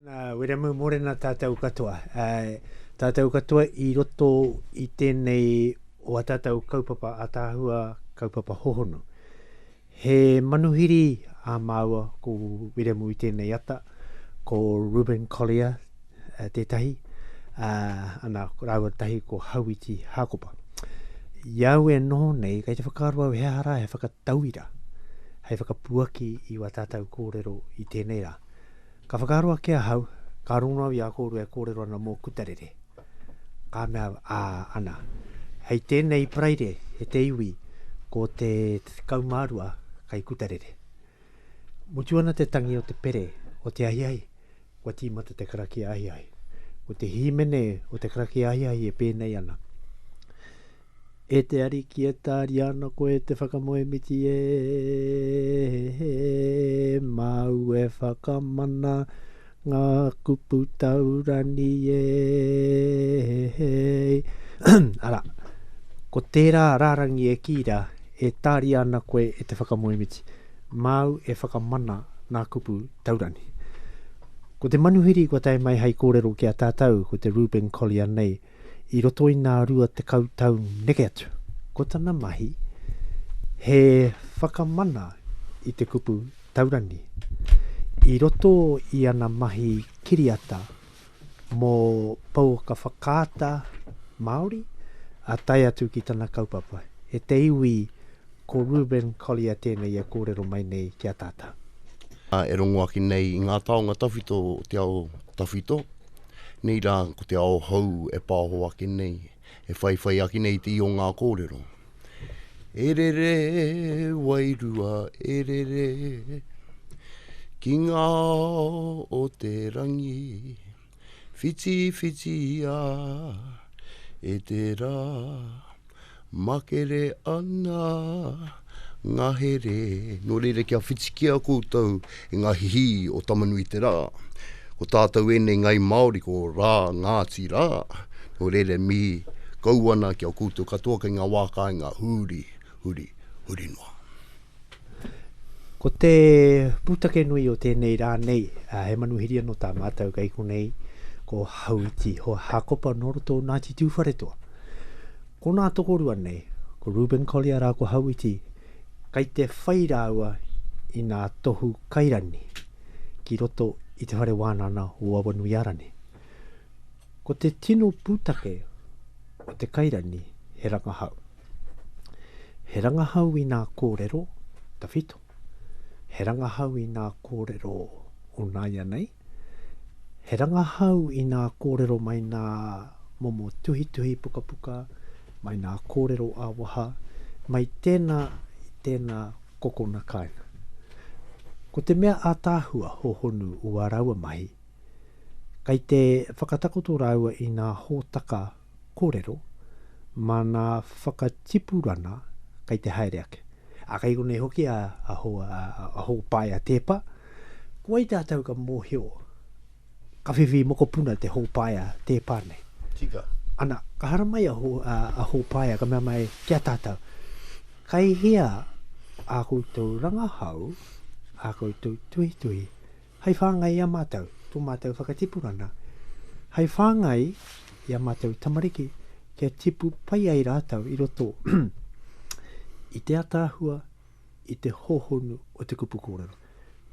Weramu morena tātou katoa. Tātou katoa I roto I tēnei o a tātou kaupapa a tāhua kaupapa hohono. He manuhiri a māua ko Weramu I tēnei ata, ko Reuben Collier tētahi, ana rāua tahi ko Hauiti Hakopa. Iau e noho nei, kei te whakaarua he hara, he whakatauira, hei whakapuaki I wa tātou kōrero I tēnei rā. Ka whakaroa kia hau, ka ronau I a kōrua e kōrero ana mō kutarere. Ka mea ana. Hei tēnei praire, he te iwi, ko te kaumārua kai kutarere. Mutu ana te tangi o te pere, o te ahiai, kua tīmata te karaki ahiai. O te himene o te karaki ahiai e pēnei ana. E te ari ki e tāri ana koe te whakamoe miti mau e whakamana ngā kupu taurani Ara, ko tērā rārangi e kīra e tāri ana koe e te whakamoe miti mau e whakamana ngā kupu taurani. Ko te manuhiri ko tai mai hei kōrero ki a tātou ko te Reuben Collier nei I roto I nā rua te kautau neke atu. Ko tana mahi, he whakamana I te kupu taurani. I roto I ana mahi kiriata mō pau ka whakaata Māori, a tai atu ki tana kaupapa. E te iwi ko Reuben Collier tēnei e kōrero mai nei ki a tātou. E rongo aki nei I ngā taonga tawhito o te ao tawhito. Nei rā ko te ao hau e pāho aki nei, e whaiwhai aki nei te I o ngā kōrero. E rere wairua, e rere, ki ngā o te rangi, whiti whiti a, e te rā, makere ana, ngā here, no rere kia whiti kia koutou, e ngā hihi o tamanui te rā. Ko tātou enei ngai Māori ko rā ngāti rā, no rere mi kauana ki au koutou katoa ki ngā wākai ngā huri noa. Ko te pūtake nui o tēnei rā nei, he manuhiri anō tā mātou keiku nei, ko Hauiti ho Hakopa no roto Ngāti Tūwharetoa. Ko nā tokorua nei, ko Reuben Collier rā ko Hauiti, kai te whairāua I nā tohu kairani, ki roto I te whare wānana o Awanuiarani. Ko te tino pūtake o te kairani, he rangahau. He rangahau I nā kōrero, tawhito. He rangahau I nā kōrero o nāia nei. He rangahau I nā kōrero mai nā momo tuhi tuhi puka puka, mai nā kōrero āwaha, mai tēnā kokona kaina. Ko te mea ātāhua hohonu o a raua mahi, kai te whakatakoto raua I nā hōtaka kōrero, ma nā whakatipurana kai te haere ake. A kai konei hoki a ho pai a tepa, ko ai tātou ka mōhio, ka whiwhi moko puna te ho pai a tepa nei. Tika. Ana, ka hara mai a ho pai a ka mea mai kia tātou. Kai hea a koutou rangahau, a koutou tui tui, hei whāngai a mātou, tō mātou whakatipurana. Hei whāngai I a mātou tamariki, kia tipu pai ai rātau I roto I te atāhua, I te hohonu o te kupu kōrero.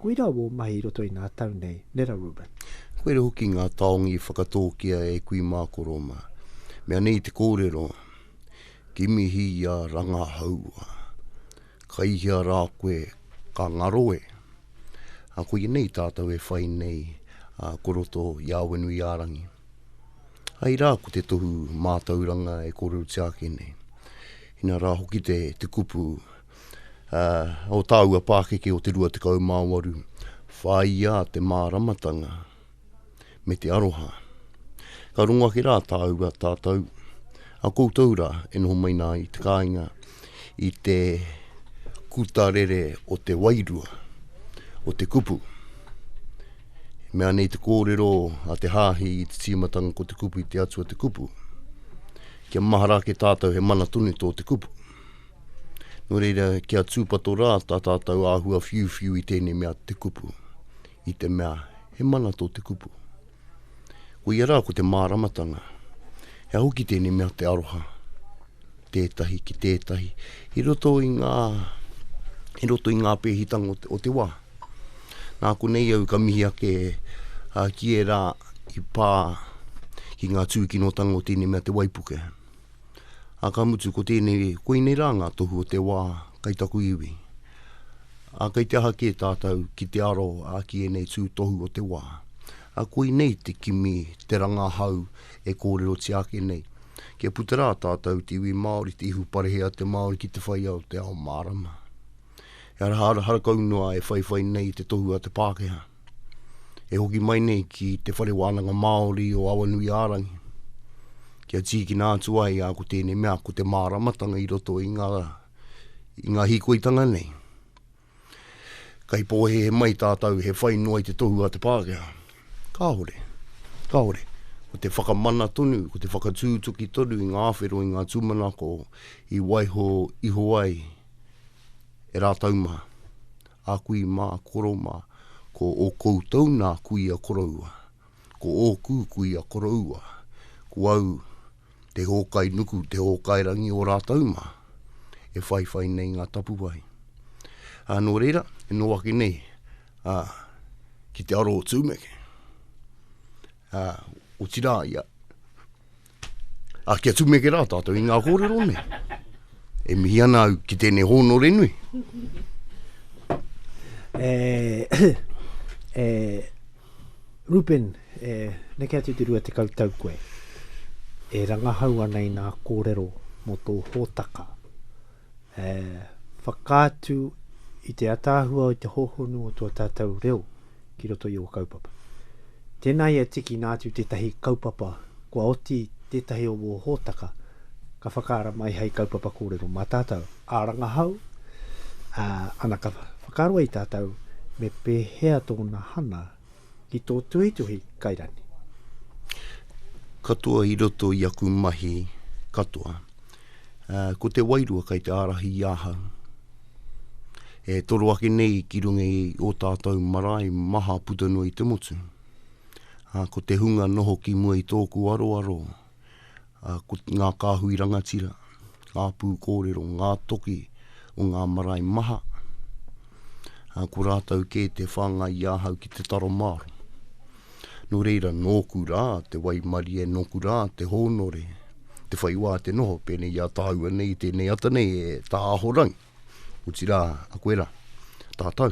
Koe rā wō mahi I roto I nā tau nei, nera Reuben. Koe re hoki ngā taongi whakatōkia e kui mākoroma. Mea nei te kōrero, kimihi a rangahaua. Kaihia rā koe ka ngaroe. A koe nei tātou e whai nei a koroto I Awanuiarangi. Ai rā ko te tohu mātauranga e kōrero te ake nei. Ina rā hoki te kupu o tāua Pākeke o te 28, whai a te māramatanga me te aroha. Ka runga ki rā tāua tātou. A koutou rā e noho mai nā I te kāinga I te kutarere o te wairua, o te kupu. Mea nei te kōrero a te hāhi I te tīmatanga ko te kupu I te atua te kupu. Kia mahara ke tātou he mana tunu tō te kupu. No reira kia tūpato rā tā tātou āhua whiu I tēnei mea te kupu. I te mea he mana tō te kupu. Ko ia rā ko te māramatanga, he hoki tēnei mea te aroha, tētahi ki tētahi, i roto i ngā pēhitanga o te wā. Nā ko nei au ka mihi ake ki e rā i pā ki ngā tūkinotanga o tēnei mea te waipuke. A ka mutu ko tēnei, koe nei rā ngā tohu o te wā, kai taku iwi. A kai te aha ki e tātou ki te aro a ki e nei tū tohu o te wā. A koe nei te kimi, te rangahau e kōrero te ake nei. Kia putera tātou te iwi Māori, te ihu parehea te Māori ki te whai au te ao mārama. E harakau noa e whai nei te tohu a te Pākehā. E hoki mai nei ki te whare wānanga Māori o Awanui Ārangi. Kia tiki nātu ai a ko tēnei mea ko te māramatanga i roto i ngā hikoitanga nei. Kai pōhe he mai tātou he whai noa i te tohu a te Pākehā. Kāhore. Ko te whakamana tonu, ko te whakatūtuki tonu i ngā whero i ngā tūmanako i waiho iho ai e rā tauma. A kui mā koroma, ko o koutou nā kui a koroua. Ko o kui a koroua. Ko au te hōkai nuku, te hōkai rangi o rā tauma. E whai nei ngā tapu wai. Nō reira, e nō ake nei, ki te aro o tūmeke. O tira ia. Kia tūmeke rā tātou i ngā kōrero ne. E mihi ana au ki tēnei hono renui. Reuben, neke atu te rua te kautau koe. E rangahau ana i ngā kōrero mo tō hōtaka. Whakātu i te atāhua o te hohonu o tō tātou reo ki roto i o kaupapa. Tēnā ia tiki nātu tētahi kaupapa, kua oti tētahi o mō hōtaka, ka whakaara mai hei kaupapa kōrero mā tātou. A rangahau, ana ka whakaarua i tātou, me pēhea tōna hana ki tō tuhi kairani. Katoa i roto i aku mahi katoa. Ko te wairua kai te Taiarahia. E toro ake nei ki runga i o tātou marae maha putanua i te motu. Ko te hunga noho ki mua i tōku aro. Ko ngā kāhui rangatira, ngā pū kōrero, ngā toki o ngā marae maha. Ko rātau ke te whanga i ahau ki te taro māro. Nō reira nōku rā te waimari e nōku rā te hōnore. Te whaiwā te noho pēnei ia tāua nei tēnei ata nei e tā ahorangi. Uti rā a koe rā, tātau.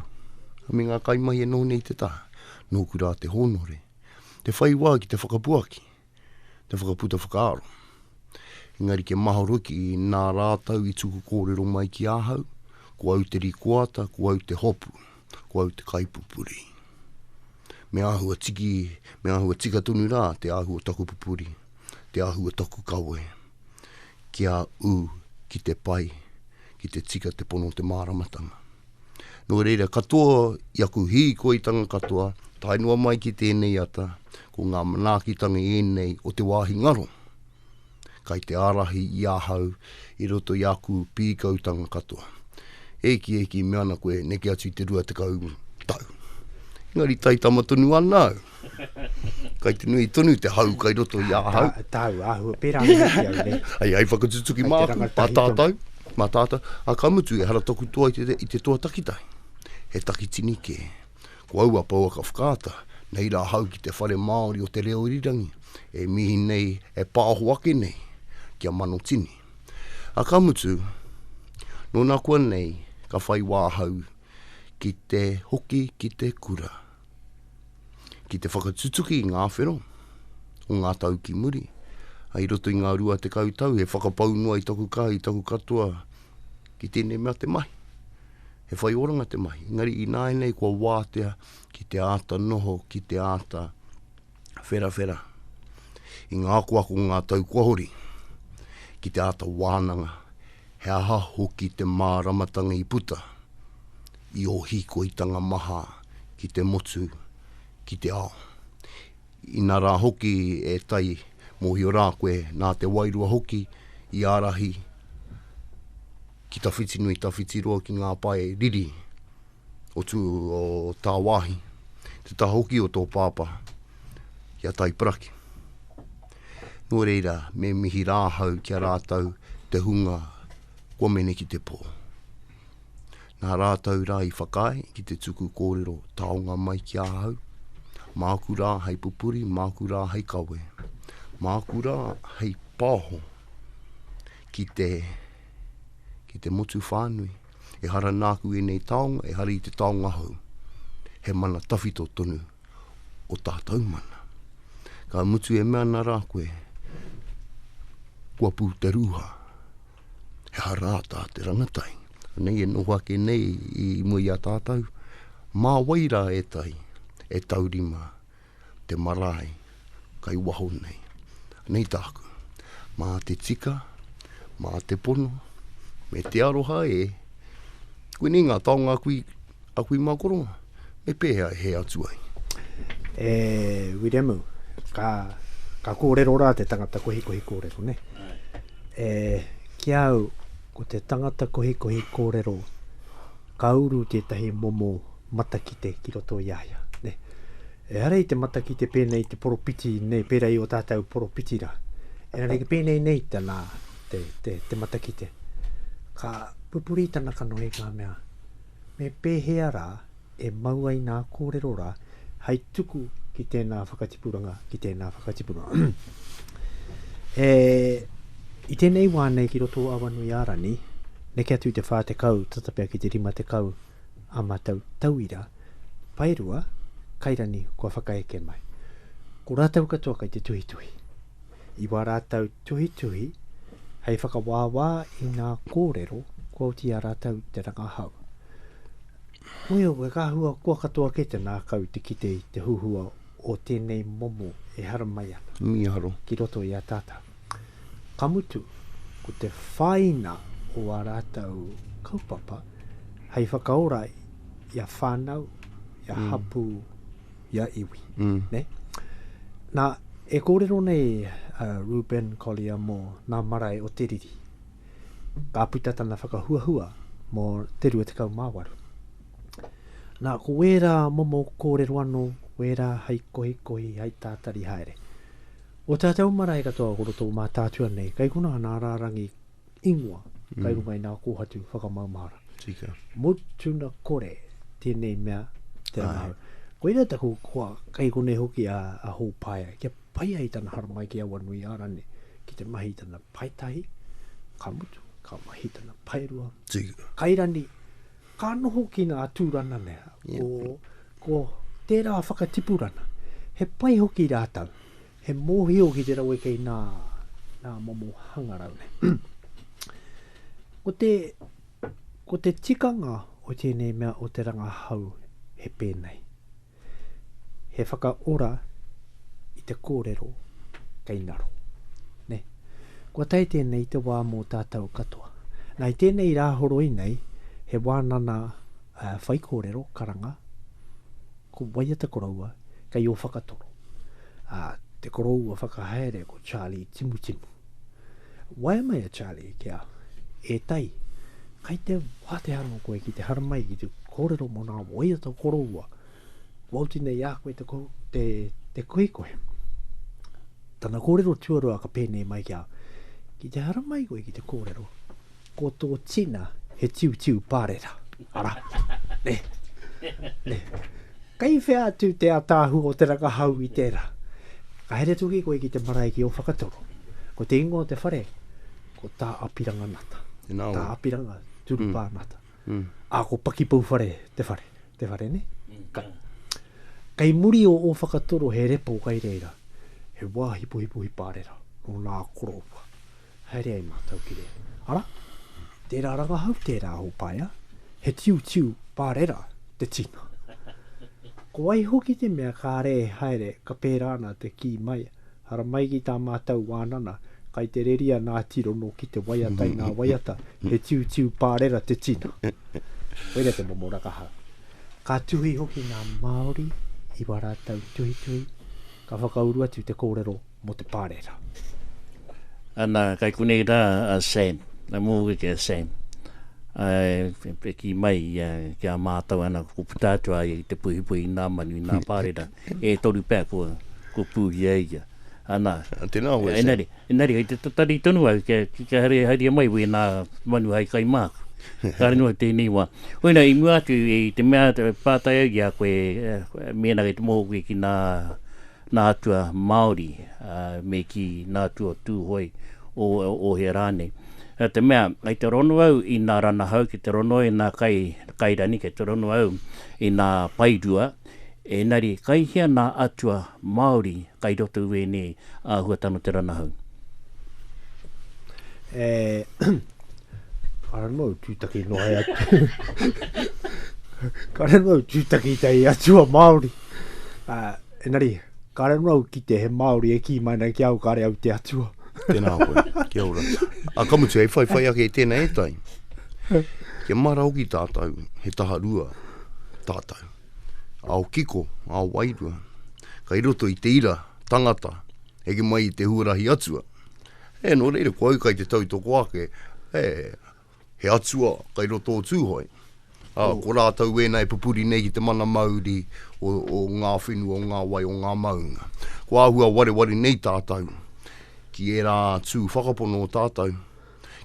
Me ngā kaimahi e noho nei te tā, nōku rā te hōnore. Te whaiwā ki te whakapuaki, te whakaputa whakaaro. Engari ke maharoki i nā rātau i tuku kōrero mai ki ahau, ko au te rikuata, ko au te hopu, ko au te kaipupuri. Me ahua tika tonu rā te ahua taku pupuri, te ahua taku kawe. Kia u ki te pai, ki te tika te pono te māramatanga. Nō reira, katoa i aku hīkoitanga katoa, tainua mai ki tēnei ata, ko ngā manaakitanga e nei o te wāhi ngaro. Kai te arahi i ahau, i roto i aku pīkautanga katoa. Eki me ana koe, neke atu i te rua te kau tau. Ngari tai tamatonu anau. Kai te nui tonu te hau kai roto i ahau. Tau, ahua, pērā ngi au ne. Ai whakatutuki māku, mātātau. A kamutu e hara toku toa i te toa takitai. He takitini ke. Ko aua paua ka whakaata, nei rā hau ki te whare Māori o te reo irirangi. E mihi nei, e pāho ake nei, kia mano tini. A kamutu, no nā kua nei, ka whai wāhau, ki te hoki ki te kura. Ki te whakatutuki i ngā whero, o ngā tau ki muri. Ai roto i ngā rua te kautau, he whakapaunua i taku kai, i taku katoa, ki tēnei mea te mahi. He whai oranga te mahi. Ngari i nāi nei kua wātea ki te āta noho, ki te āta whera. I ngā kuako ngā tau kuahori, ki te āta wānanga, he aha hoki te māramatanga i puta, i o hikoitanga maha, ki te motu, ki te ao. I nā rā hoki e tai, mohi o rā koe, nā te wairua hoki, i ārahi, ki tawhiti nui tawhiti roa ki ngā pae riri o tā wāhi. te tahoki o tō pāpa, ia Taiparaki. Nō reira, me mihi rāhau kia rātau te hunga kua mene ki te pō. Nā rātau rā I whakae ki te tuku kōrero taonga mai ki āhau. Māku rā hei pupuri, māku rā hei kawe. Māku rā hei pāho ki te motu whānui. E hara nāku e nei taonga, e hara I te taonga hau. He mana tawhito tonu o tātou mana. Ka mutu e mea nā rā koe, kua pū te rūha. He hara tā te rangatai. Nei e noha ke nei I mui a tātou. Mā waira e tai, e taurima, te marae, kai waho nei. Nei tāku, mā te tika, mā te pono, me te aroha koe ni ngā taonga akui makoro, me pēhea he atu ai. Wiremu, ka kōrero rā te tangata kohi kōrero, ne? Ki au, ko te tangata kohi kōrero, ka uru tētahi momo matakite ki roto I aia, ne? E hara I te matakite pēnei te poropiti, ne, pērei o tātou poropiti rā. E rei pēnei nei tana te matakite. Ka pupuri tana kano e kā mea. Me pēhea rā, e mauai nā kōrero rā, hei tuku ki tēnā whakatipuranga, ki tēnā whakatipuranga. I tēnei wānei ki roto awanui ārani, ne kia tū te whā te kau, tatapea ki te rima te kau, a mātau tauira, pairua, kairani kua whakaeke mai. Ko rātau katoa kai te tuhi tuhi. I wā rātau tuhi tuhi, hei whakawāwā I nā kōrero, kua uti a rātau te rangahau. Muio, e kāhua kua katoa ke te nā kau te kite I te huhua o tēnei momo e hara mai ana. Miharo. Ki roto I a tātau. Kamutu, ko te whaina o a rātau kaupapa, hei whakaora I a whānau, I a hapu, I a iwi. Ne? Nā, e kōrero nei Reuben Collier mō nā marae o te riri. Ka puta tana whakahuahua mō te rua te kau māwaru. Nā, ko wera momo kōrero anō, wera hei kohi, hei tātari haere. O tātou marae katoa koro tō mā tātua nei, kai kuna nā rārangi ingoa, kai rungai nā kōhatu whakamaumara. Tika. Mutuna kore, tēnei mea, te rangahau. Ko ira taku kua kai kone hoki a hōpaia, kia pai ai tana haramai ki awanui ārane, ki te mahi tana paitahi, ka mutu, ka mahi tana pairua. Tika. Kairani, ka noho ki nā tūrana nea, ko tērā whakatipurana, he pai hoki rātau, he mōhio ki te rau e kei nā momo hangarau ne. Ko te tikanga o tēnei mea o te rangahau he pēnei. He whakaora I te kōrero kei naro. Ne? Kua tai tēnei te wā mō tātou katoa. Nai tēnei rāhoroi nei, he wānana whai kōrero karanga, ko waiata koraua, kei o whakatoro. Te koroua whakahaere ko Charlie timu. Wai mai a Charlie kia, e tai, kai te wate hano koe ki te haramai ki te kōrero mo nā waiata koroua, wauti nei a koe te koe. Tana kōrero tuarua ka pēnei mai kia, ki te haramai koe ki te kōrero, ko tō tina he tiu pārera. Ara, ne. Kai whea atu te atāhu o te rangahau I tērā. Ka here tuki koe ki te marae ki o whakatoro. Ko te ingo te whare, ko tā apiranga nata. Tā apiranga turupā nata. Ko pakipau whare, te whare ne? Kai muri o whakatoro he repo kai reira. He wā hipo pārera, o nā koroua. Haere ai mātau ki re. Ara, tērā rangahau, tērā hōpaia, he tiu pārera, te tina. Ko ai hoki te mea ka re haere ka pērāna te ki mai. Hara mai ki tā mātau wānana, kai te reria nā tirono ki te waiata I nā waiata, he tiu pārera te tina. Oira te momo rakahau. Ka tuhi hoki nā Māori, I warātau tuhi, ka whakauru atu te kōrero mo te pārera. Ana kai kunei rā Sam, na mōge ke Sam. Ki mai kia mātau ana ko putatua i te puhi nā manu i nā pārera toru pē ko puhi eia. Ana, Tēnā koe enari, hei te tatari tonu au, kia haria mai wē nā manu hai kai māku. Kāre noa tēnei wā. Oina, i mua atu i te mea pātai au i a koe, mena kei te moho koe ki nā atua Māori, me ki nā atua tūhoi o he rānei. Te mea, ai te rono au i nā Rangahau, ki te rono i nā kairani, ki te rono au i nā pairua, enari, kai hea nā atua Māori, kai roto wēnei a huatano te Rangahau. Kāre mau tūtaki noai atu. Kāre mau tūtaki tei atua Māori. Enari, kāre mau ki te he Māori e ki maina ki au kāre au te atua. Tēnā koe, kia ora. A kamutu e whai ake e tēnā e tai. Kia marau ki tātou, he taha rua tātou. Ao kiko, ao wairua. Kai roto i te ira, tangata, heke mai i te huarahi atua. No reira, ko au kai te tau toko ake, he atua, kai roto o tūhoi. Ko rātau wēnei pupuri nei ki te mana Māori o ngā whenua, o ngā wai, o ngā maunga. Ko āhua ware nei tātou. Ki e rā tū whakapono o tātou.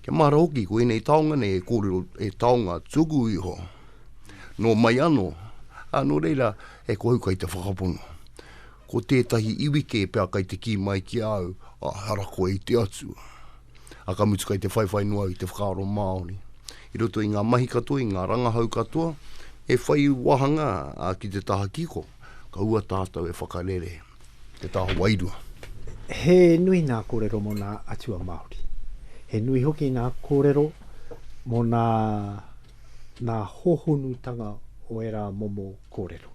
Kia mara hoki, ko enei taonga nei e kōrero e taonga tuku iho. No mai ano, no reira e ko hau kai te whakapono. Ko tētahi iwike pēr kai te ki mai ki au, harako e te atua. A ka mutu kai te whaiwhai noa i te whakaaro Māori. I roto i ngā mahi katoa, i ngā Rangahau katoa, e whai wahanga ki te taha kiko. Ka ua tātou e whakarere, te taha wairua. He nui nā kōrero mo nā atua Māori. He nui hoki nā kōrero mo nā hohonutanga o era momo kōrero.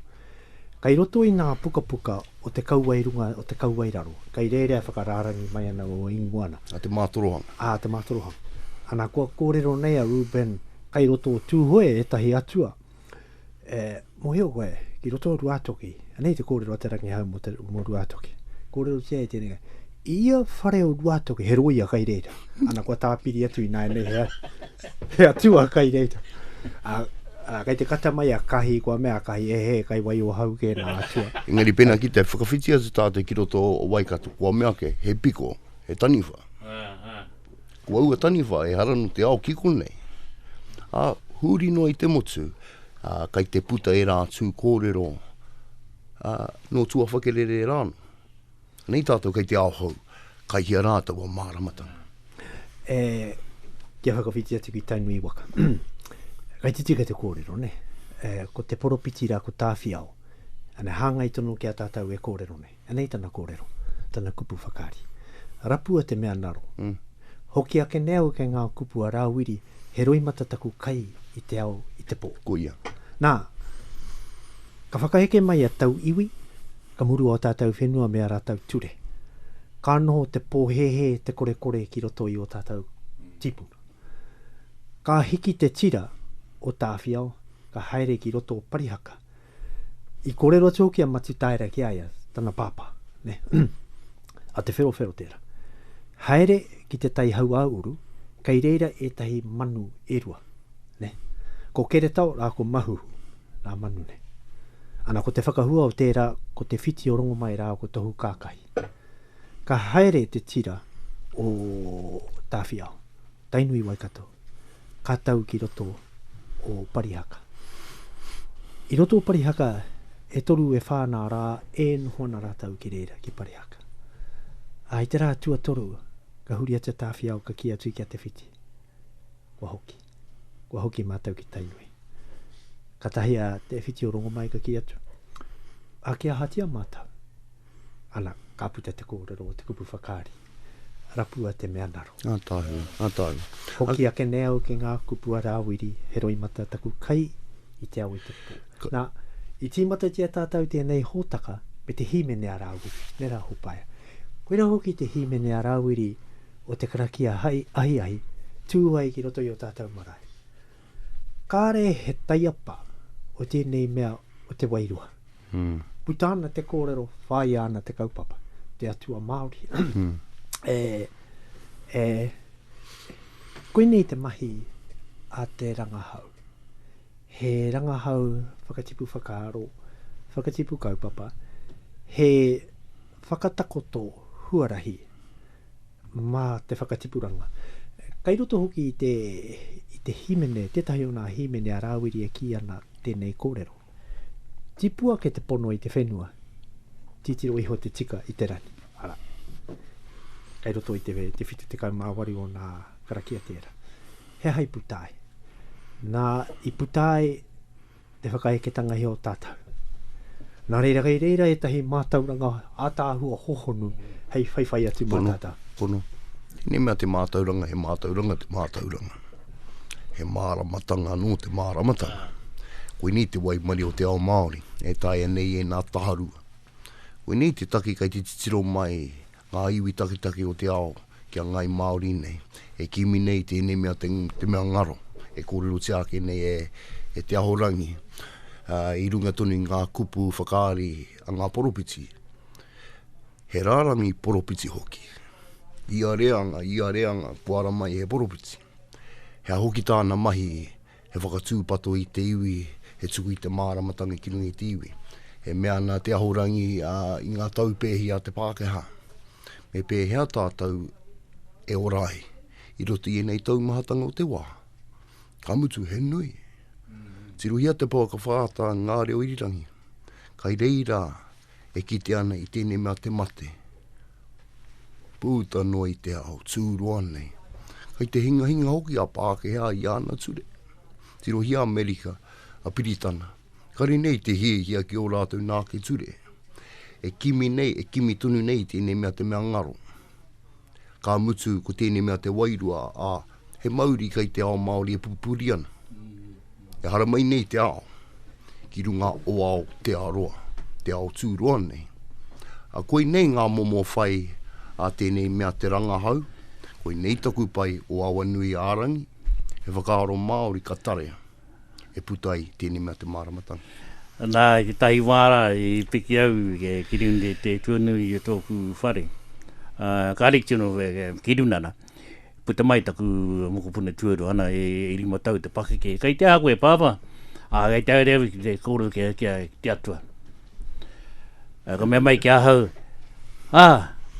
Kai roto i nā puka o te kauwairunga, o te kauwairaro. Kai rerea whakarārangi mai ana o inguana. A te mātorohanga. Te mātorohanga. Ana kua kōrero nei a Reuben, kai roto o tūhoe e tahi atua. Mo heo koe, ki roto o ruatoki. Anei te kōrero a te Rangahau mo ruatoki. Kōrero tia e tēnei. Ia whare o ruatoki, he roia kai reira. Ana kua tāpiri atu i nai nei, he atua kai reira. Kai te kata mai a kahi, kua mea kahi, he kai wai o hau ke nā atua. Engari pena ki te whakawhiti atu tātou ki roto o waikato, kua mea ke, he piko, he taniwha. Kua ua taniwha, e haranu te ao kiko nei. Huri no i te motu, kai te puta e rā tū kōrero, no tua whakerere e rānu. Nei tātou kai te ao hau, kai hia rātou o māramatanga. Kia whakawhiti atu ki tainu i waka. Kai te tika te kōrero, ne? Ko te poropiti rā ko tāwhiao. Ane hāngai tono ki a tātou e kōrero, ne? Anei tana kōrero, tana kupu whakari. Rapua te mea naro. Hoki ake neo ke ngā kupu a rāwiri, he roi matataku kai i te ao i te pō. Koia. Nā, ka whakaheke mai a tau iwi, ka muru o tātou whenua mea rātau ture. Ka noho te pōhehe te kore ki roto i o tātou tipuna. Ka hiki te tira o tāwhiao, ka haere ki roto o parihaka. I kōrero tō kia matu taera ki aia, tana pāpā, ne? A te whero tērā. Haere ki te tai hau auru, kai reira e tahi manu erua, ne? Ko kere tau rā ko mahu, rā manu, ne? Ana ko te whakahua o tērā, ko te whiti o rongo mai rā ko tohu kākai. Ka haere te tira o tāwhiao, tainui waikato, ka tau ki roto o parihaka. I roto o parihaka, e toru e whānā rā, e nuhona rā tau ki reira ki parihaka. Ai te rā tua toru, ka huri atu tāwhiao ka ki atu ki a te whiti. Kua hoki mātau ki tainui. Ka tahi a te whiti o rongo mai ka ki atu. A kia hatia mātau. Ana, ka puta te kōrero o te kupu whakari. Rapua te mea naro. Ātahu. Hoki ake neo ke ngā kupu a rāwiri, he roi mata taku kai i te au i te pō. Nā, i tīmata tia tātou tēnei hōtaka, me te himene a rāwiri, ne rā hopaia. Koira hoki te himene a rāwiri o te karakia ahi, tūai ki roto i o tātou marae. Kāre he taiapa o tēnei mea o te wairua. Putana te kōrero, whai ana te kaupapa, te atua Māori. Koe nei te mahi a te rangahau. He rangahau whakatipu whakaaro, whakatipu kaupapa, he whakatakoto huarahi mā te whakatipuranga. Kai roto hoki i te himene, tētahi o nā himene a rāwiri e ki ana tēnei kōrero. Tipua ke te pono i te whenua, titiro iho te tika i te rani. Ara. Kai roto i te whitu te kau māwari o nā karakia tēra. He hai putai. Nā i putai te whakaeketanga hi o tātou. Nā reira e tahi mātauranga ātāhua hohonu hei whaiwhai atu mātātā. Kono. Ni mea te mātauranga, he mātauranga, te mātauranga. He māramatanga no te māramatanga. Koe ni te waimari o te ao Māori, e tai anei e nā taharua. Koe ni te taki kai te titiro mai, ngā iwi takitaki o te ao, kia ngai Māori nei. E kimi nei te ene mea te mea ngaro. E kōrero te ake nei e te ahorangi. I runga tonu ngā kupu whakaari a ngā poropiti. He rārangi poropiti hoki. Ia reanga, puara mai he poropiti. He hoki tāna mahi, he whakatūpato i te iwi, he tuku i te māramatanga ki runga i te iwi. He mea nā te ahorangi i ngā taupēhi a te Pākehā. Me pēhea tātou e orai, i roto i nei taumahatanga o te wā. Ka mutu he nui. Tiruhia te pōka whāta ngā reo irirangi. Kai reira e kite ana i tēnei mea te mate. Pūta noa i te ao, tūroa nei. Kai te hinga hoki a Pākehā i ana ture. Tiruhia Amerika, a Piritana. Kari nei te hia ki o rātou nā ke ture. E kimi tunu nei tēnei mea te mea ngaro. Ka mutu ko tēnei mea te wairua a he mauri kai te ao Māori e pupuri ana. E hara mai nei te ao, ki runga o ao te aroa, te ao tūroa nei. A koe nei ngā momo whai a tēnei mea te rangahau, koe nei taku pai o awa nui ārangi, he whakaaro Māori ka tarea, e putai tēnei mea te māramatanga. Nā, ki tahi wāra i piki au ki runde te tuanui i tōku whare. Ka rikitino ki runana. Puta mai taku mokopuna tuaru ana e rima tau te pakeke. Kai te ako e pāpa, kai te aureo ki te kōru kia te atua. Ka mea mai ki ahau,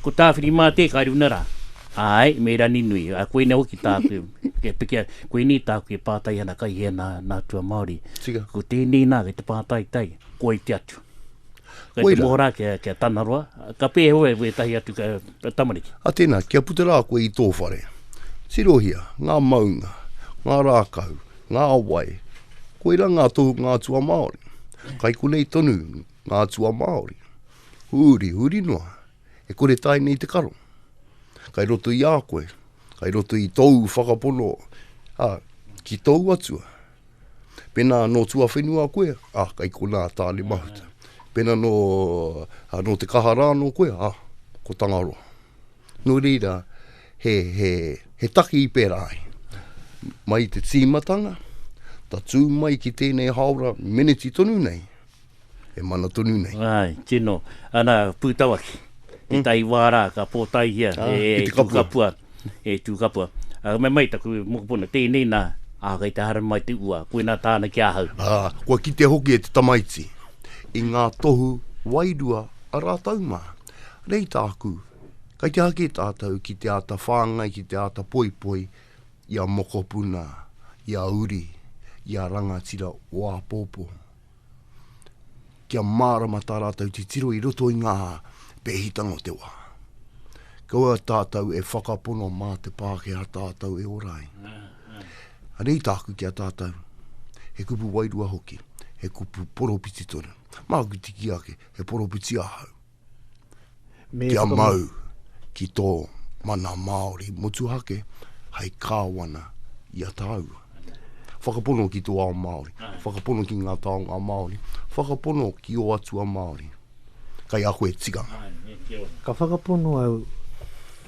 ko tāwhiri mā te kai runara. Ai, me rani nui, koe ne hoki tāku, koe ni tāku e pātai ana kai hea nā tua Māori. Tika. Ko tēnei nā kai te pātai tai, koe te atu. Kai te mōra kia tanaroa, ka pē hoe we tahi atu ka tamariki. A tēnā, kia putera koe i tō whare. Tirohia, ngā maunga, ngā rākau, ngā wai, koe ra ngā tohu ngā tua Māori. Kai konei tonu ngā tua Māori. Huri noa, e kore tai nei te karo. Kai roto i a koe, kai roto i tau whakapono, ki tau atua. Pena no tua whenua koe, kai kona tāne mahuta. Pena no te kahara no koe, ko tangaroa. No reira, he taki i pērai. Mai te tīmatanga, ta tū mai ki tēnei haura miniti tonu nei. E mana tonu nei. Ai, tino, ana pūtawaki. E tai wārā ka pōtai hia, e tūkapua. Me mai taku mokopuna, tēnei nā, kai te hara mai te ua, koe nā tāna ki ahau. Kua ki te hoki e te tamaiti, i ngā tohu wairua a rātau mā. Rei tāku, kai te hake tātou ki te ata whāngai, ki te ata poipoi, i a mokopuna, i a uri, i a rangatira o a pōpō. Kia māramata rātou te tiro i roto i ngā pēhitanga o te wā. Kaua tātou e whakapono mā te Pākehā tātou e orai. A rei tāku kia tātou, he kupu wairua hoki, he kupu poropiti tonu. Māku tiki ake, he poropiti ahau. Kia mau ki tō mana Māori motuhake, hei kāwana i a tāua. Whakapono ki tō ao Māori, whakapono ki ngā taonga Māori, whakapono ki o atua Māori. Kai a koe tikanga. Ka whakapono au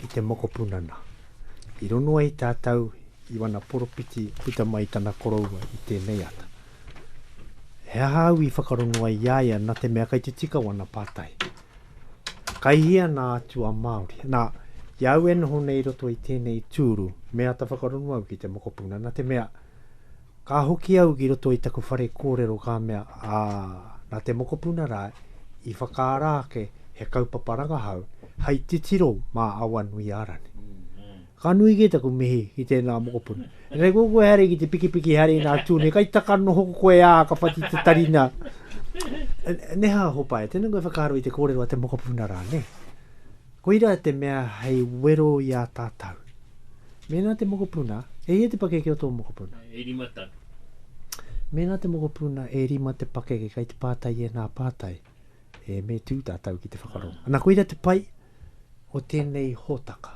i te mokopunana. I rono ai tātou i wana poropiti puta mai tana koroua i tēnei ata. He hau i whakarono ai iaia na te mea kai te tika wana pātai. Kai hia nā atua Māori. Nā, iau e noho nei roto i tēnei tūru, mea ta whakarono au ki te mokopunana, te mea Ka hoki au ki roto I taku whare kōrero ka mea, nā te mokopuna rā, I whakaarake he kaupapa Rangahau, hei titiro mā awa nui arane. Ka nui ke taku mihi ki tēnā mokopuna. Rei koe hare ki te piki hare nā tūne, kai taka no hoko koe ka pati te tarina. Neha hopa e, tēnā koe whakaro I te kōrero a te mokopuna rā, ne? Koira te mea hei wero I a tātau. Mēnā te mokopuna, e te pake ki o tō mokopuna. E rimata. Mēnā te mokopuna, e rima te pake kai te pātai e nā pātai. E me tū tātau ki te whakaro. Ana koira te pai o tēnei hōtaka.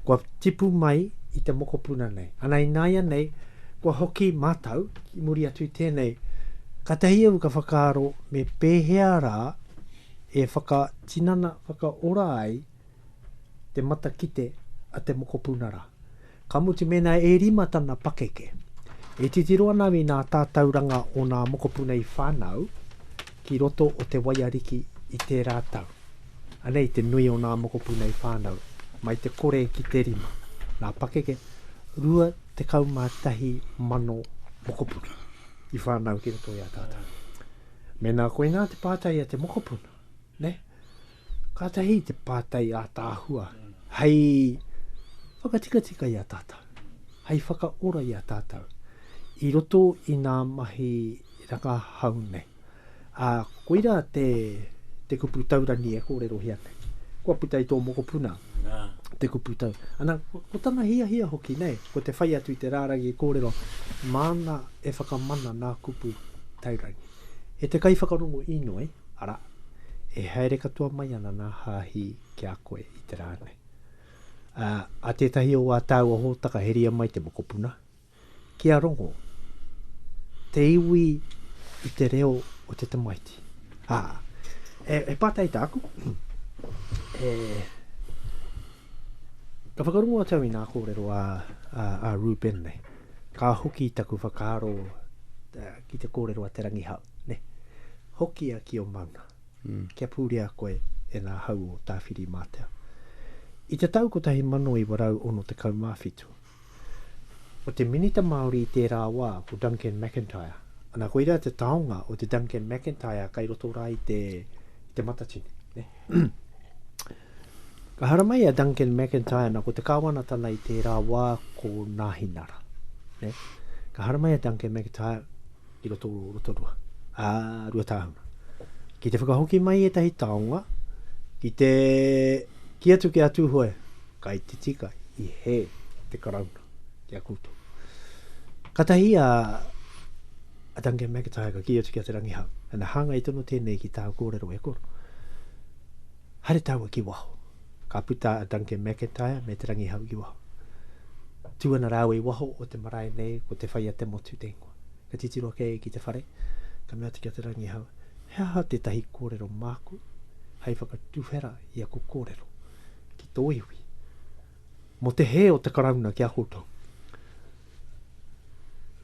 Kua tipu mai I te mokopuna nei. Ana I nāia nei, kua hoki mātau, ki muri atu I tēnei, ka tahi au ka whakaaro me pēhea rā e whakatinana, whakaora ai te matakite a te mokopuna rā. Ka mutu mena e rima tana pakeke. E titiro ana I nā tātauranga o nā mokopuna I whānau ki roto o te waiariki I te rātau. Anei te nui o nā mokopuna I whānau. Mai te kore ki te rima. Nā pakeke, rua te kaumātahi mano mokopuna. I whānau ki roto I a tātau. Mena koe nā te pātai a te mokopuna. Ne? Kātahi te pātai a tāhua. Hei whakatika I a tātau. Hei whakaora I a tātau. I roto I nā mahi Rangahau nei. Koira te kupu taurani e kōrero hia nei. Kua putai tō mokopuna. Te kupu tau. Ana, ko tana hia hoki nei. Ko te whai atu I te rārangi e kōrero. Mana e whakamana nā kupu taurangi. E te kai whakarongo ino e. Ara. E haere katoa mai ana nā hāhi ki a koe I te rānei. A tētahi o a tau o hōtaka heria mai te mokopuna. Kia rongo. Te iwi I te reo o te tamaiti. E pātai tāku. Ka whakarongo atau I nā kōrero a Reuben nei. Ka hoki I taku whakaaro ki te kōrero a te Rangahau. Ne? Hoki a ki o mauna. Kia pūrea koe e nā hau o tāwhiri mātea. I te tau ko tahi mano I warau ono te kaumāwhitu. O te minita Māori I tērā wā o Duncan McIntyre. Ana koira te taonga o te Duncan McIntyre kai roto rā I te matatini. Ne? Ka hara mai a Duncan McIntyre na ko te kāwana tana I tērā wā ko Nāhinara. Ne? Ka hara mai a Duncan McIntyre I roto rua. Rua tāhuna. Ki te whakahoki mai e tahi taonga, ki atu ki atu hoe, kai te tika I he te karauna, ki a kūtu. Katahi a Duncan McIntyre ka ki atu ki a te Rangahau, ana hanga I tono tēnei ki tāu kōrero e koro. Hare tāua ki waho, ka puta a Duncan McIntyre me te Rangahau ki waho. Tuana rāu I waho o te marae nei ko te whaia te motu tengua. Ka titiro kei ki te whare, ka mea atu ki a te Rangahau. Hea te tahi kōrero māku, hei whakatuhera I a ko kōrero, ki tō iwi. Mo te he o te karauna ki a hoto.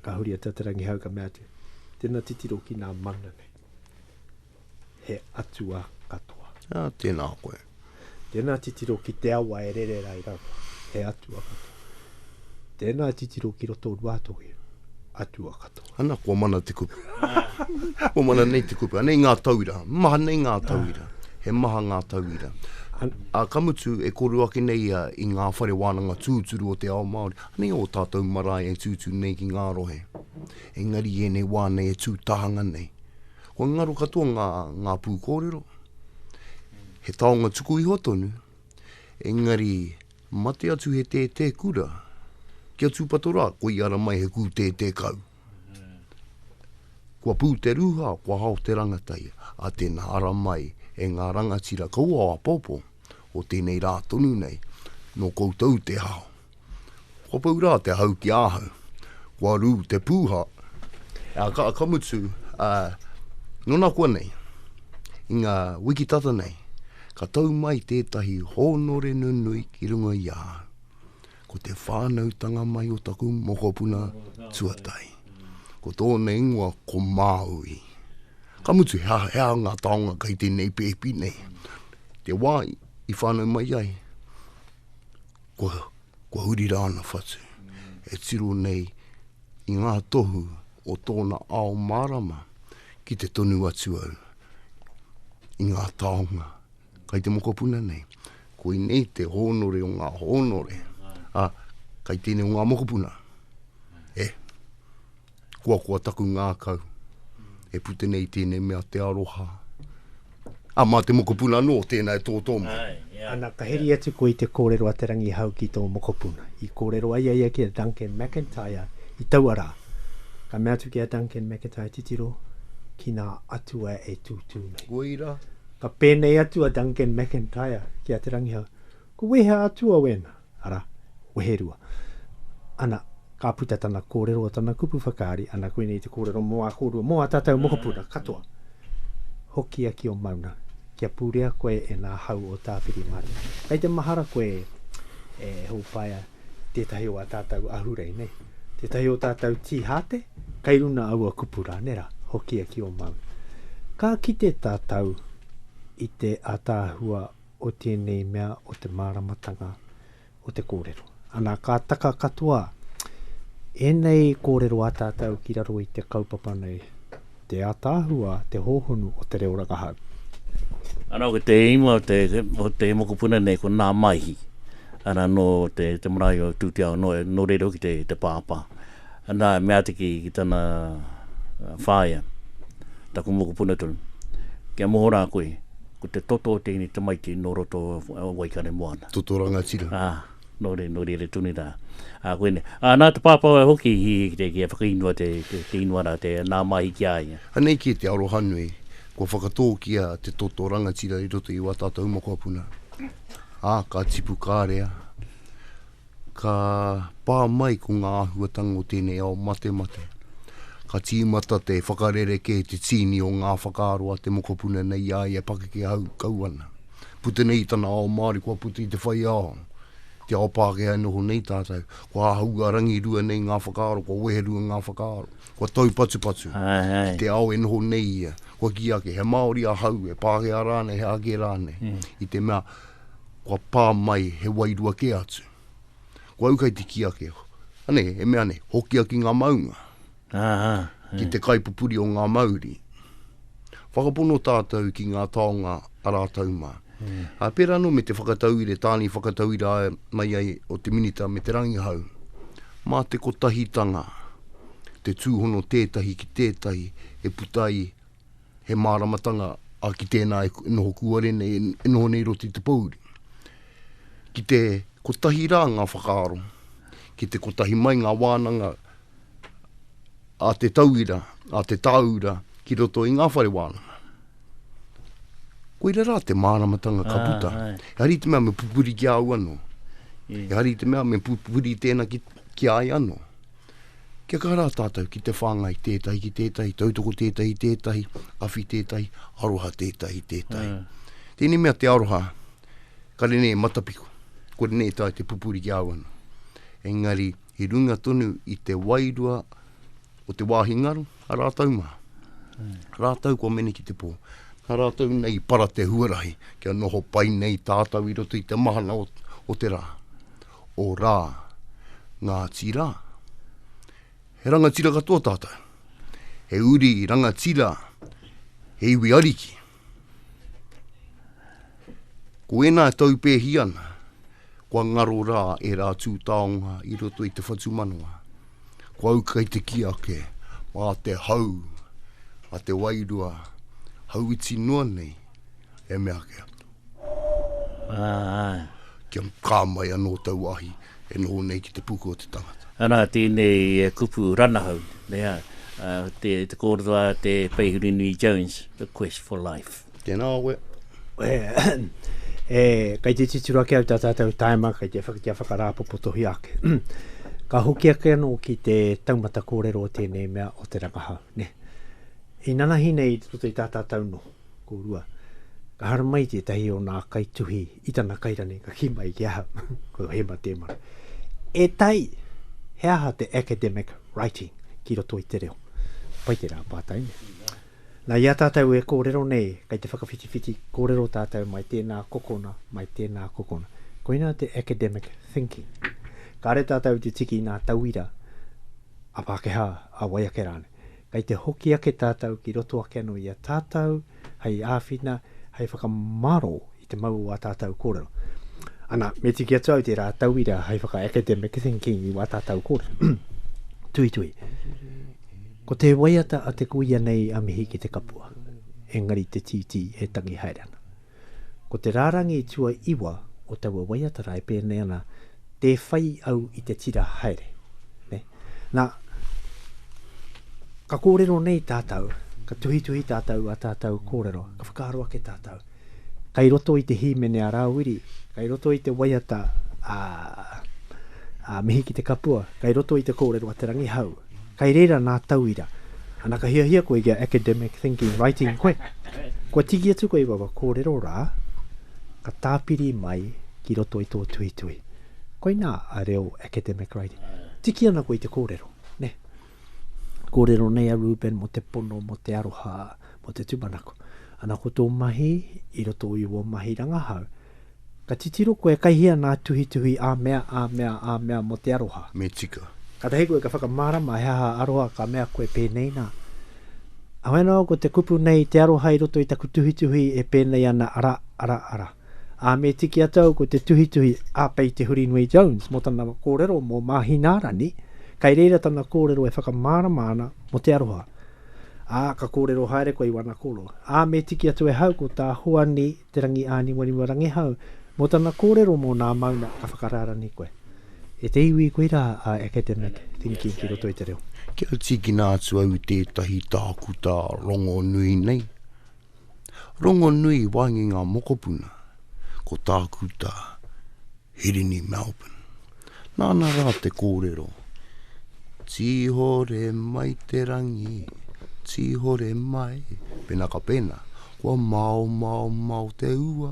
Ka huri a te Rangahau ka mea atu, tēnā titiro ki nā mana nei. He atua katoa. Tēnā koe. Tēnā titiro ki te awa e rere rai rau, he atua katoa. Tēnā titiro ki roto ruatohi. Atua katoa. Ana kua mana te kupu. Kua mana nei te kupu. Anei ngā tauira. Maha nei ngā tauira. He maha ngā tauira. A kamutu e koru ake nei I ngā whare wānanga tūturu o te ao Māori. Anei o tātou marae e tūturu nei ki ngā rohe. Engari e nei wānei e tūtahanga nei. Ko ngaro katoa ngā pū kōrero. He taonga tuku iho tonu. Engari mate atu he te kura. Kia tūpatora, ko I ara mai he kū te kau. Kua pū te ruha, kua hao te rangatai, a tēnā ara mai e ngā rangatira kaua a popo, o tēnei rā tonu nei, no koutou te hao. Kua pau rā te hau ki āhau, kua rū te pūha. Ka mutu, nona kua nei, I ngā wiki tata nei, ka tau mai tētahi hōnore nunui ki runga I āhau. Ko te whānautanga mai o taku mokopuna tuatai. Ko tōna ingoa ko Māui. Ka mutu hea ngā taonga kai tēnei pēpi nei. Te wā I whānau mai ai. Kua huri rāna whatu. E tiro nei i ngā tohu o tōna ao marama ki te tonu atu au. I ngā taonga, kai te mokopuna nei. Ko i nei te honore o ngā honore. Kai tēne o ngā mokopuna. Kua taku ngā kau. E pute nei tēne mea te aroha. Mā te mokopuna no, tēnā e tō tōma. Ana ka heri atu ko i te kōrero a te rangi hau ki tō mokopuna. I kōrero ai ki a Duncan McIntyre i Tauara. Ka mea atu ki a Duncan McIntyre titiro ki nā atua e tūtū nei. Koira. Ka pēnei atu a Duncan McIntyre ki a te rangi hau. Ko weha atua wena. Ara, weherua. Ana, ka puta tana kōrero o tana kupu whakaari. Ana koe nei te kōrero moa kōrua. Moa tātou mokopuna, katoa. Hoki aki o mauna. Kia pūrea koe e nā hau o tāpiri mare. Kei te mahara koe hōpaia tētahi o a tātou ahurei, ne? Tētahi o tātou tihate, kei runa aua kupura, nera, hoki aki o mau. Ka ki te tātou i te atāhua o tēnei mea o te māramatanga o te kōrero. Ana ka taka katoa, enei kōrero a tātou ki raro i te kaupapa nei, te atāhua, te hōhonu o te Reo Rangahau. Ana o te ima o te mokopuna nei ko nā maihi. Ana no te marahi o tūtiao no rero ki te pāpā. Ana mea te ki tana whāia. Taku mokopuna tonu. Kia mohora koe. Ko te toto o tēni te maiti no roto waikare moana. Toto rangatira. No re tuni tā. Koene. Nā te pāpā hoki hi ki te whakainua te inuara te nā maihi ki aia. Anei ki te arohanui. Ko whakatōkia te toto rangatira i roto i wā tātou mokopuna. Ka tipu kārea. Ka pā mai ko ngā ahuatanga o tēnei ao mate. Ka tīmata te whakarere ke te tini o ngā whakaroa te mokopuna nei ai e pakeke hau kauana. Pute nei tana ao Māori kua pute i te whai ao. Te ao Pākehā noho nei tātou. Kua hauga rangi rua nei ngā whakaro, kua weherua ngā whakaro. Kua tau patu. Te ao e noho nei ia. Kua ki ake, he Māori a hau, he Pākehā rāne, he ake rāne. I te mea, kua pā mai he wairua ke atu. Kua aukai te ki ake. Ane, e mea ne, hoki aki ngā maunga. Ki te kaipupuri o ngā Māori. Whakapono tātou ki ngā taonga a rātou mā. Pērā no me te whakatauire, tāni whakatauire mai ai o te minita me te rangihau. Mā te kotahitanga, te tūhono tētahi ki tētahi, e putai he māramatanga a ki tēnā e noho kuarene, e noho nei roti te pauri. Ki te kotahi rā ngā whakaaro, ki te kotahi mai ngā wānanga a te tauira, a te taura, ki roto i ngā whare wānanga. Koira rā te māramatanga ka puta. E hari te mea me pupuri ki au anō. E hari te mea me pupuri tēnā ki ai anō. Kia ka rā tātou ki te whāngai tētahi, tautoko tētahi, awhi tētahi, aroha tētahi. Tēnei mea te aroha, kare ne matapiko. Kore ne tai te pupuri ki au anō. Engari, he runga tonu i te wairua o te wāhi ngaro, a rātau mā. Rātau kua mene ki te pō. A rātau nei para te huarahi, kia noho pai nei tātau i roto i te mahana o te rā. O rā, ngā tira. He rangatira katoa tātou. He uri rangatira, he iwi ariki. Ko ena e tau pēhi ana, kua ngaro rā e rā tū taonga i roto i te whatu manoa. Kua aukai te ki ake, mā te hau, a te wairua, hau iti noa nei, e mea kia. Kia kāmai anō tau ahi, e noho nei ki te puku o te tangata. Ana, tēnei kupu Rangahau, lea, te kōrua te Peihurinui Jones, The Quest for Life. Tēnā oe. Kai te tituru ake au tātou taima, kai te whakarāpopo tohi ake. Ka hoki ake anō ki te taumata kōrero o tēnei mea o te Rangahau, ne? I nanahi nei roto i tātātau no, ko rua. Ka hara mai te tahi o nā kai tuhi, i tana kairane, ka ki mai ki aha, ko hema tēmara. E tai, he aha te academic writing, ki roto i te reo. Pai te rā pātai ne. Nā ia tātau e kōrero nei, kai te whakawhiti kōrero tātau mai tēnā kokona. Koina te academic thinking. Ka re tātau te tiki nā tauira, a Pākehā, a Waiake rāne. Kei te hoki ake tātou ki roto ake anō i a tātou, hei āwhina, hei whakamaro i te mau a tātou kōrero. Ana, me tiki atu au te rā tauira, hei academic thinking i wā tātou kōrero. Tui. Ko te waiata a te kuia nei a mihi ki te kapua. Engari te titi e tangi hairana. Ko te rārangi i tua iwa o taua waiata rai pēnei ana te whai au i te tira haere. Ne? Nā, ka kōrero nei tātou, ka tuhi tātou a tātou kōrero, ka whakaaro ake tātou. Kai roto i te hīmene a rāwiri, kai roto i te waiata a mihi ki te kapua, kai roto i te kōrero a te rangi hau, kai reira nā tauira, ana ka hia koe kia academic thinking, writing koe. Kua tiki atu koe wawa kōrero rā, ka tāpiri mai ki roto i tō tuhi. Koe nā a reo academic writing. Tiki ana koe i te kōrero, ne? Kōrero nei a Reuben mo te pono, mo te aroha, mo te tumanako. Ana ko tō mahi, i roto i o mahi rangahau. Ka titiro koe kaihia nā tuhi a mea mo te aroha. Me tika. Ka tahi koe ka whakamārama he aha aroha ka mea koe pēnei nā. Awena ko te kupu nei te aroha i roto i taku tuhi e pēnei ana ara. A me tiki atau ko te tuhi a pei te Huri Nui Jones mo tana kōrero mo mahinārani. Kai reira tana kōrero e whakamārama ana mo te aroha. A ka kōrero haere koe i wana kōro. A me tiki atu e hau ko tā huani te rangi āni waniwa rangi hau. Mo tana kōrero mo nā mauna ka whakarārani koe. E te iwi koe rā a academic thinking ki roto i te reo. Kia tiki nā atu au tētahi tāku tā rongo nui nei. Rongo nui wangi ngā mokopuna. Ko tāku tā Hirini Melbourne. Nāna rā te kōrero. Tihore mai te rangi. Tihore mai. Pena ka pena. Kua mau te ua.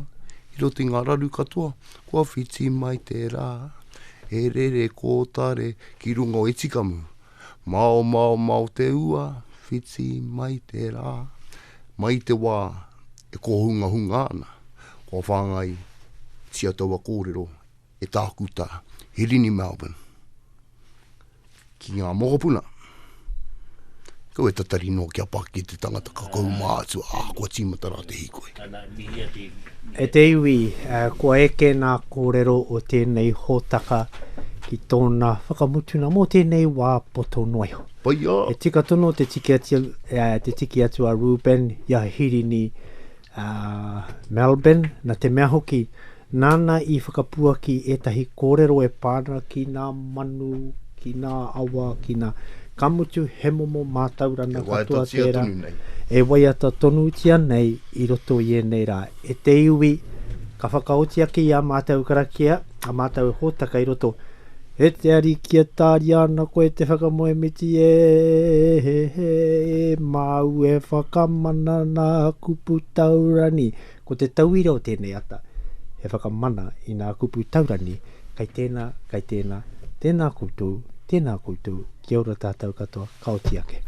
I roti ngā raru katoa. Kua whiti mai te rā. E rere kōtare ki runga o etikamu. Mau te ua. Whiti mai te rā. Mai te wā. E ko hunga ana. Ko whāngai. Tia taua kōrero. E tāku tā. Hirini Melbourne. Ki ngā mokopuna. Ko e tatari no kia paki te tangata kakau mātua. Kua tīmata rā te hikoi. E te iwi, kua eke nā kōrero o tēnei hōtaka ki tōna whakamutuna mō tēnei wā poto noiho. Paia. E tika tono te tiki atu a Reuben ia Hirini Melbourne, na te mea hoki nāna i whakapua ki etahi kōrero e pāna ki nā manu, ki nā awa, ki nā kamutu he momo mātaurana katoa tērā. E waiata tonu tia nei i roto i e nei rā. E te iwi, ka whakaoti ake i a mātau karakia, a mātau hōtaka i roto. E te ari kia tāri ana koe te whakamoe miti mau e whakamana nā kupu taurani. Ko te tauira o tēnei ata, e whakamana i nā kupu taurani, kai tēnā koutou, kia ora tātou katoa, ka oti ake.